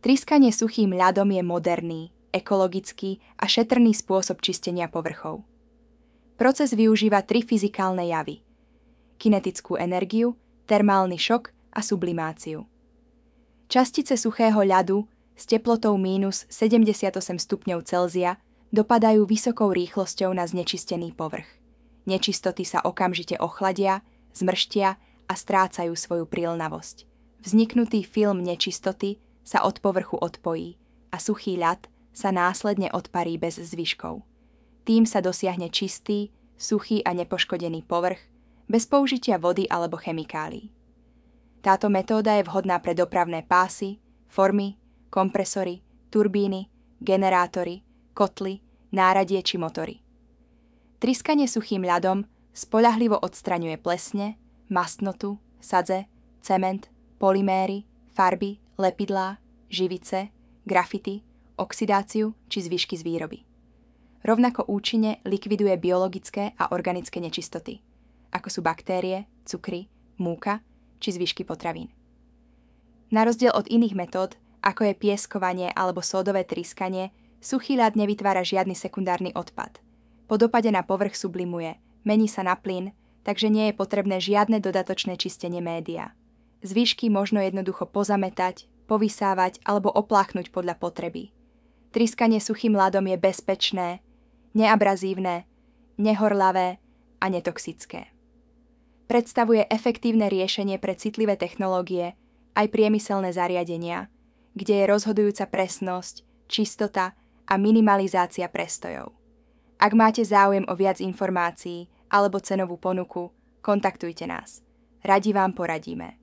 Tryskanie suchým ľadom je moderný, ekologický a šetrný spôsob čistenia povrchov. Proces využíva 3 fyzikálne javy: kinetickú energiu, termálny šok a sublimáciu. Častice suchého ľadu s teplotou mínus 78 stupňov Celzia dopadajú vysokou rýchlosťou na znečistený povrch. Nečistoty sa okamžite ochladia, zmrštia a strácajú svoju prilnavosť. Vzniknutý film nečistoty sa od povrchu odpojí a suchý ľad sa následne odparí bez zvyškov. Tým sa dosiahne čistý, suchý a nepoškodený povrch bez použitia vody alebo chemikálií. Táto metóda je vhodná pre dopravné pásy, formy, kompresory, turbíny, generátory, kotly, náradie či motory. Tryskanie suchým ľadom spoľahlivo odstraňuje plesne, mastnotu, sadze, cement, polyméry, farby, lepidlá, živice, grafity, oxidáciu či zvyšky z výroby. Rovnako účinne likviduje biologické a organické nečistoty, ako sú baktérie, cukry, múka či zvyšky potravín. Na rozdiel od iných metód, ako je pieskovanie alebo sódové tryskanie, suchý ľad nevytvára žiadny sekundárny odpad. Po dopade na povrch sublimuje, mení sa na plyn, takže nie je potrebné žiadne dodatočné čistenie média. Zvyšky možno jednoducho pozametať, povysávať alebo opláchnuť podľa potreby. Tryskanie suchým ľadom je bezpečné, neabrazívne, nehorlavé a netoxické. Predstavuje efektívne riešenie pre citlivé technológie aj priemyselné zariadenia, kde je rozhodujúca presnosť, čistota a minimalizácia prestojov. Ak máte záujem o viac informácií alebo cenovú ponuku, kontaktujte nás. Radi vám poradíme.